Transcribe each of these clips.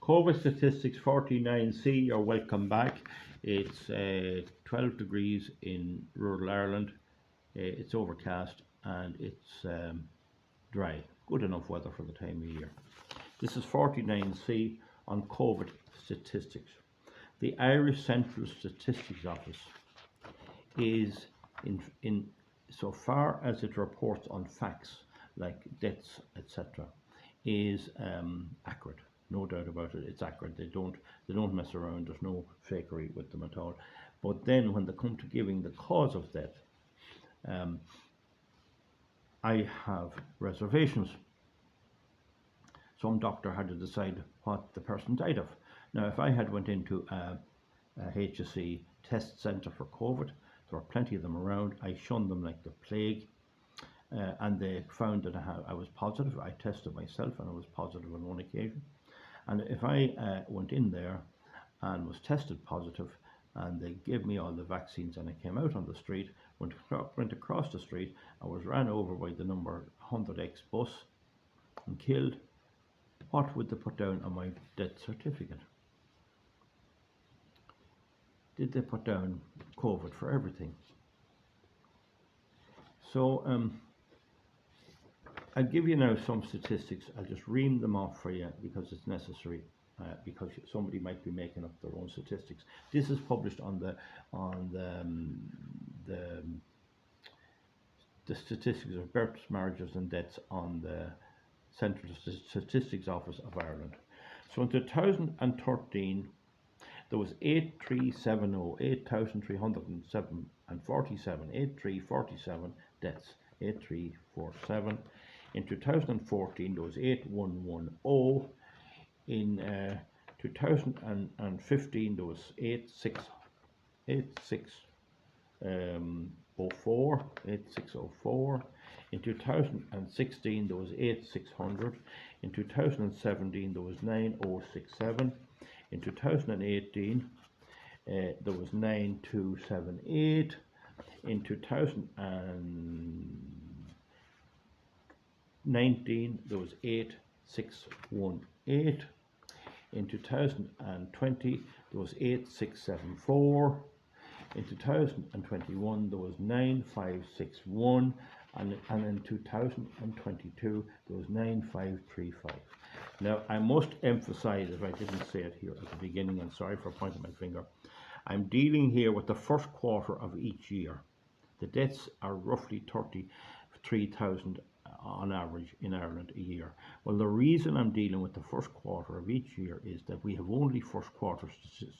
COVID statistics 49C, you're welcome back. It's 12 degrees in rural Ireland. It's overcast and it's dry. Good enough weather for the time of year. This is 49C on COVID statistics. The Irish Central Statistics Office is in so far as it reports on facts like deaths, etc., is accurate. No doubt about it. It's accurate. They don't mess around. There's no fakery with them at all. But then when they come to giving the cause of death, I have reservations. Some doctor had to decide what the person died of. Now, if I had went into a HSE test centre for COVID, there were plenty of them around. I shunned them like the plague. And they found that I was positive. I tested myself and I was positive on one occasion. And if I went in there and was tested positive and they gave me all the vaccines and I came out on the street, went across the street, I was ran over by the number 100X bus and killed, what would they put down on my death certificate? Did they put down COVID for everything? So I'll give you now some statistics. I'll just ream them off for you because it's necessary, because somebody might be making up their own statistics. This is published on the statistics of births, marriages and deaths on the Central Statistics Office of Ireland. So in 2013, there was 8,347 deaths, 8347. In 2014, there was 8110. In 2015, there was 8604. In 2016, there was 8600. In 2017, there was 9067. In 2018, there was 9278. In 2019, there was 8618. In 2020, there was 8674. In 2021, there was 9561. And in 2022, there was 9535. Now, I must emphasize, if I didn't say it here at the beginning, and sorry for pointing my finger, I'm dealing here with the first quarter of each year. The deaths are roughly 33,000 on average in Ireland a year. Well, the reason I'm dealing with the first quarter of each year is that we have only first quarter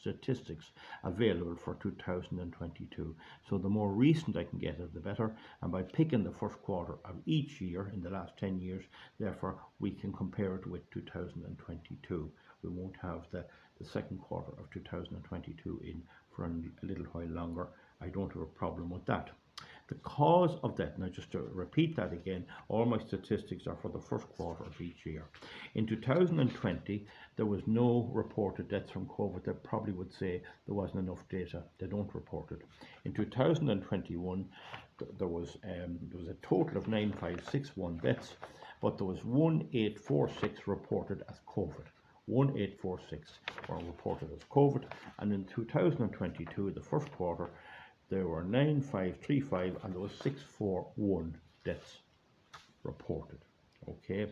statistics available for 2022. So the more recent I can get it, the better. And by picking the first quarter of each year in the last 10 years, therefore, we can compare it with 2022. We won't have the second quarter of 2022 in for a little while longer. I don't have a problem with that. The cause of death, now just to repeat that again, all my statistics are for the first quarter of each year. In 2020, there was no reported deaths from COVID. They probably would say there wasn't enough data. They don't report it. In 2021, there was a total of 9561 deaths, but there was 1846 reported as COVID. 1846 were reported as COVID, and in 2022, the first quarter, there were 9535 and there was 641 deaths reported. Okay.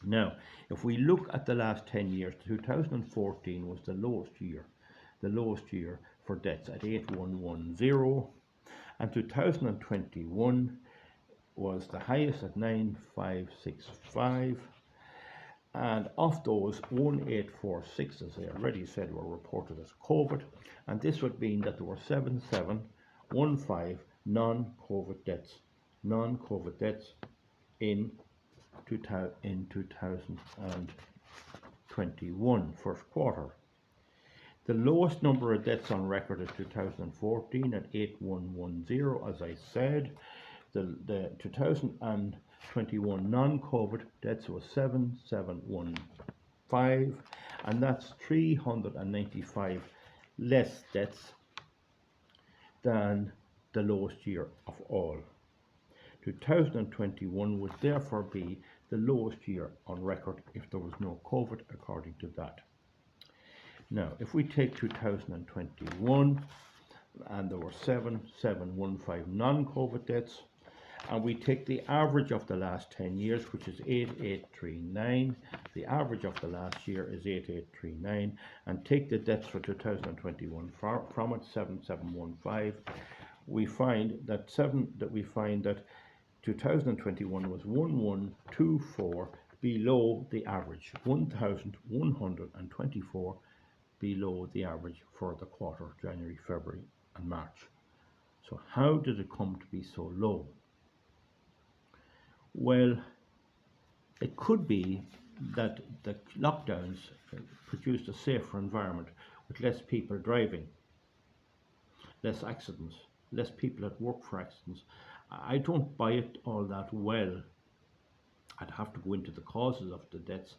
Now, if we look at the last 10 years, 2014 was the lowest year for deaths at 8110, and 2021 was the highest at 9565. And of those, 1846, as I already said, were reported as COVID, and this would mean that there were 7715 non-COVID deaths in 2021 first quarter. The lowest number of deaths on record is 2014 at 8110, as I said. The 2021 non-COVID deaths was 7715, and that's 395 less deaths than the lowest year of all. 2021 would therefore be the lowest year on record if there was no COVID, according to that. Now, if we take 2021, and there were 7,715 non-COVID deaths, and we take the average of the last 10 years, which is 8839, the average of the last year is 8839, and take the deaths for 2021 from it, 7715, we find that 2021 was 1124 below the average, 1124 below the average for the quarter, January, February and March. So how did it come to be so low? Well, it could be that the lockdowns produced a safer environment with less people driving, less accidents, less people at work for accidents. I don't buy it all that well. I'd have to go into the causes of the deaths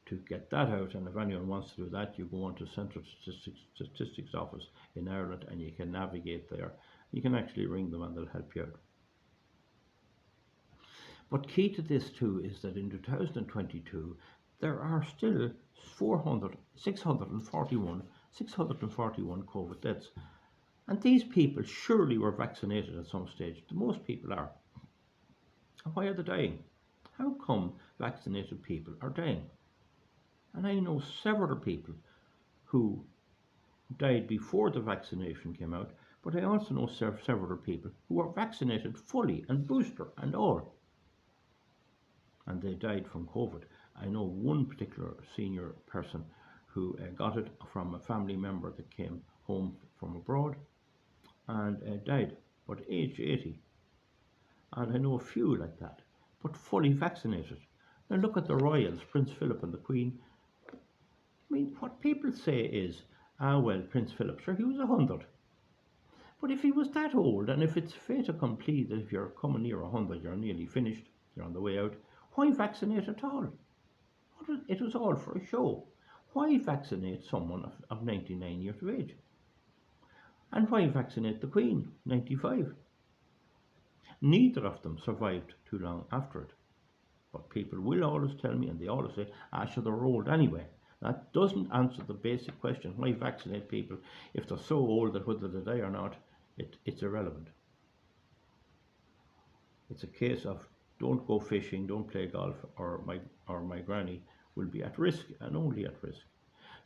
to get that out, and if anyone wants to do that, you go on to Central Statistics Office in Ireland and you can navigate there. You can actually ring them and they'll help you out. But key to this too is that in 2022 there are still 641 COVID deaths, and these people surely were vaccinated at some stage. Most people are. And why are they dying? How come vaccinated people are dying? And I know several people who died before the vaccination came out, but I also know several people who were vaccinated fully and booster and all, and they died from COVID. I know one particular senior person who got it from a family member that came home from abroad and died, but age 80. And I know a few like that, but fully vaccinated. Now look at the royals, Prince Philip and the Queen. I mean, what people say is, well, Prince Philip, sure, he was 100. But if he was that old, and if it's fait accompli that if you're coming near 100, you're nearly finished, you're on the way out, why vaccinate at all? It was all for a show. Why vaccinate someone of 99 years of age? And why vaccinate the Queen, 95? Neither of them survived too long after it. But people will always tell me, and they always say, sure, they're old anyway. That doesn't answer the basic question, why vaccinate people if they're so old that whether they die or not, it's irrelevant. It's a case of don't go fishing, don't play golf, or my granny will be at risk, and only at risk.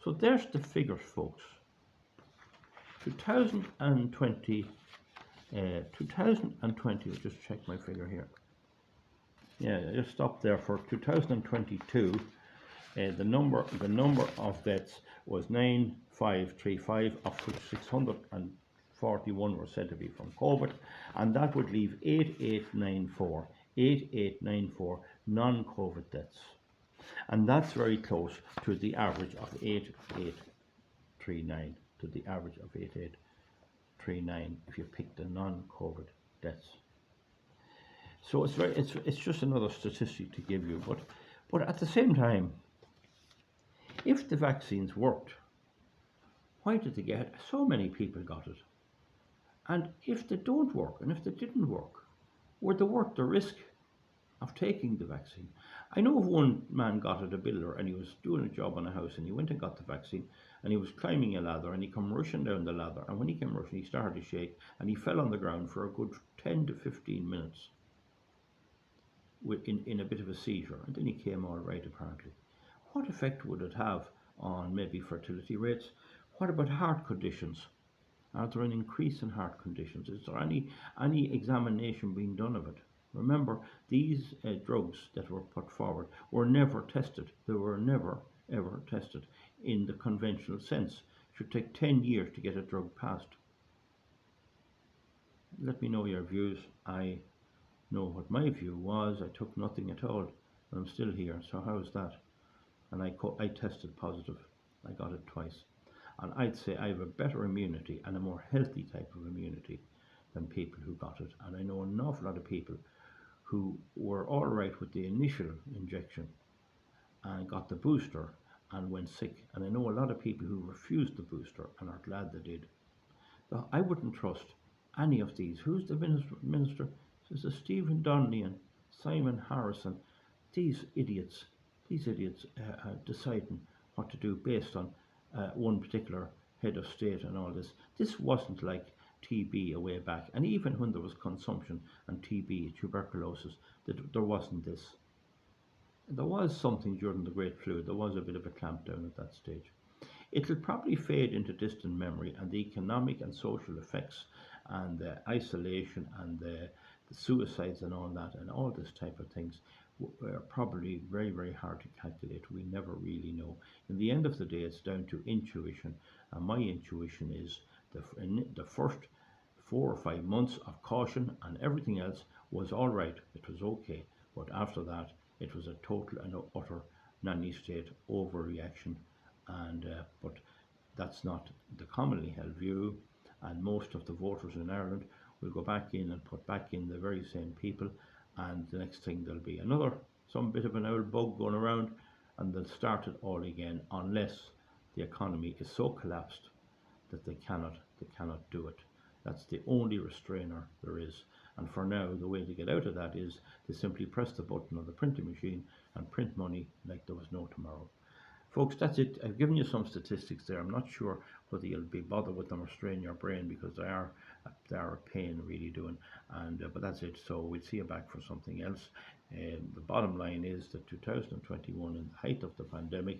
So there's the figures, folks. 2020, I'll just check my figure here. Yeah, just stop there. For 2022, the number of deaths was 9,535, of which 641 were said to be from COVID, and that would leave 8894 non-COVID deaths, and that's very close to the average of 8839. To the average of 8839 if you pick the non-COVID deaths. So it's just another statistic to give you, but at the same time, if the vaccines worked, why did they get so many people got it? And if they don't work, and if they didn't work, were they worth the risk of taking the vaccine? I know of one man got it, a builder, and he was doing a job on a house, and he went and got the vaccine, and he was climbing a ladder, and he came rushing down the ladder, and when he came rushing, he started to shake, and he fell on the ground for a good 10 to 15 minutes in a bit of a seizure, and then he came all right, apparently. What effect would it have on maybe fertility rates? What about heart conditions? Are there an increase in heart conditions? Is there any examination being done of it? Remember, these drugs that were put forward were never tested. They were never, ever tested in the conventional sense. It should take 10 years to get a drug passed. Let me know your views. I know what my view was. I took nothing at all. I'm still here, so how's that? And I tested positive. I got it twice. And I'd say I have a better immunity and a more healthy type of immunity than people who got it. And I know an awful lot of people who were all right with the initial injection and got the booster and went sick. And I know a lot of people who refused the booster and are glad they did. So I wouldn't trust any of these. Who's the minister? This is Stephen Donnelly and Simon Harrison. these idiots, deciding what to do based on one particular head of state and all this. This wasn't like TB a way back, and even when there was consumption and TB, tuberculosis, there wasn't this. There was something during the Great Flu. There was a bit of a clampdown at that stage. It'll probably fade into distant memory, and the economic and social effects and the isolation and the suicides and all that and all this type of things are probably very, very hard to calculate. We never really know. In the end of the day, it's down to intuition, and my intuition is in the first 4 or 5 months of caution and everything else was all right. It was okay, but after that, it was a total and utter nanny state overreaction, and but that's not the commonly held view, and most of the voters in Ireland will go back in and put back in the very same people, and the next thing there'll be another some bit of an old bug going around, and they'll start it all again unless the economy is so collapsed that they cannot do it. That's the only restrainer there is. And for now, the way to get out of that is to simply press the button on the printing machine and print money like there was no tomorrow. Folks, that's it. I've given you some statistics there. I'm not sure whether you'll be bothered with them or strain your brain, because they are a pain really doing. And but that's it. So we'll see you back for something else. The bottom line is that 2021, in the height of the pandemic,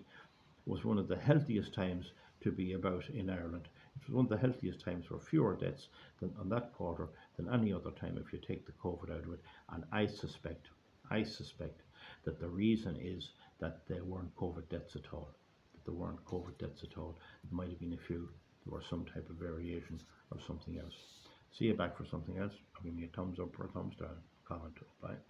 was one of the healthiest times to be about in Ireland. It was one of the healthiest times for fewer deaths than on that quarter than any other time if you take the COVID out of it. And I suspect that the reason is that there weren't COVID deaths at all. There might have been a few. There was some type of variation or something else. See you back for something else. I'll give me a thumbs up or a thumbs down. Comment. Bye.